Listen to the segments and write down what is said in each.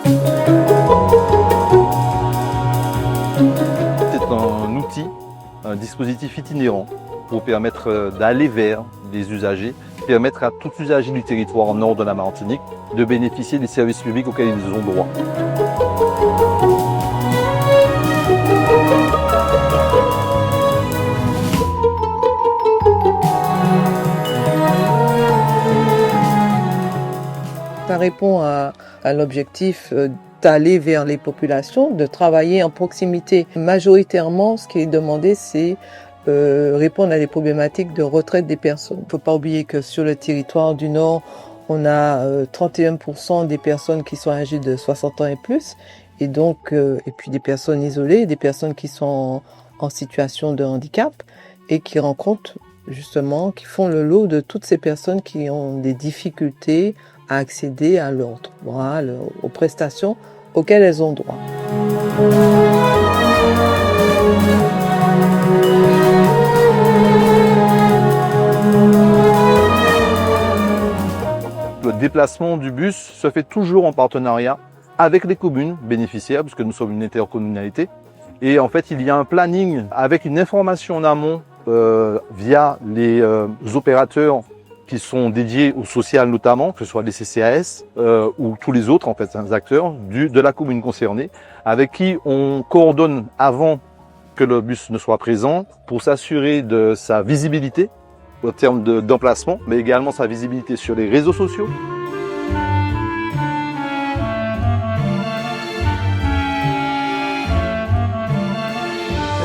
C'est un outil, un dispositif itinérant pour permettre d'aller vers les usagers, permettre à tout usager du territoire nord de la Martinique de bénéficier des services publics auxquels ils ont droit. Ça répond à l'objectif d'aller vers les populations, de travailler en proximité. Majoritairement, ce qui est demandé, c'est répondre à des problématiques de retraite des personnes. Il ne faut pas oublier que sur le territoire du Nord, on a 31% des personnes qui sont âgées de 60 ans et plus, et donc et puis des personnes isolées, des personnes qui sont en situation de handicap et qui rencontrent justement, qui font le lot de toutes ces personnes qui ont des difficultés à accéder à leurs droits, aux prestations auxquelles elles ont droit. Le déplacement du bus se fait toujours en partenariat avec les communes bénéficiaires, puisque nous sommes une intercommunalité. Et en fait, il y a un planning avec une information en amont via les opérateurs qui sont dédiés au social notamment, que ce soit les CCAS ou tous les autres en fait, acteurs de la commune concernée, avec qui on coordonne avant que le bus ne soit présent pour s'assurer de sa visibilité en termes d'emplacement, mais également sa visibilité sur les réseaux sociaux.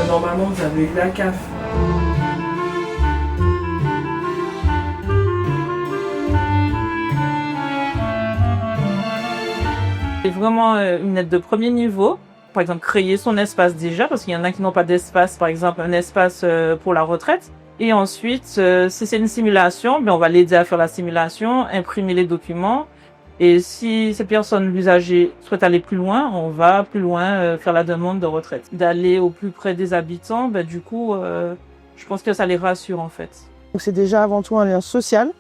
Normalement, vous avez eu la CAF. C'est vraiment une aide de premier niveau. Par exemple, créer son espace déjà, parce qu'il y en a qui n'ont pas d'espace, par exemple un espace pour la retraite. Et ensuite, si c'est une simulation, on va l'aider à faire la simulation, imprimer les documents. Et si cette personne, l'usager, souhaite aller plus loin, on va plus loin faire la demande de retraite. D'aller au plus près des habitants, du coup, je pense que ça les rassure en fait. C'est déjà avant tout un lien social.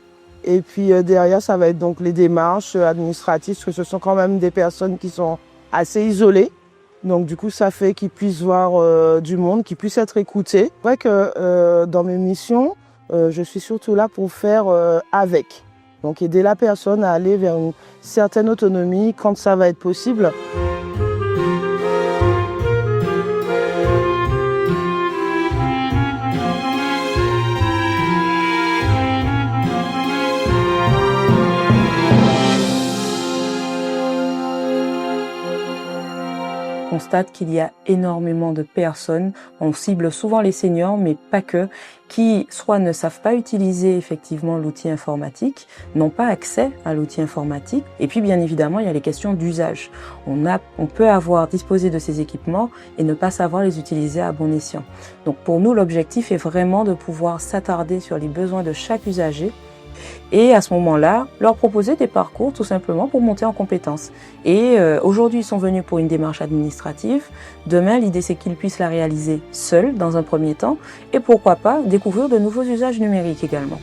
Et puis derrière, ça va être donc les démarches administratives, parce que ce sont quand même des personnes qui sont assez isolées. Donc du coup, ça fait qu'ils puissent voir du monde, qu'ils puissent être écoutés. C'est vrai que dans mes missions, je suis surtout là pour faire avec. Donc aider la personne à aller vers une certaine autonomie quand ça va être possible. On constate qu'il y a énormément de personnes, on cible souvent les seniors, mais pas que, qui soit ne savent pas utiliser effectivement l'outil informatique, n'ont pas accès à l'outil informatique, et puis bien évidemment il y a les questions d'usage. On peut avoir disposé de ces équipements et ne pas savoir les utiliser à bon escient. Donc pour nous l'objectif est vraiment de pouvoir s'attarder sur les besoins de chaque usager, et à ce moment-là, leur proposer des parcours tout simplement pour monter en compétences. Et aujourd'hui, ils sont venus pour une démarche administrative. Demain, l'idée, c'est qu'ils puissent la réaliser seuls dans un premier temps et pourquoi pas découvrir de nouveaux usages numériques également.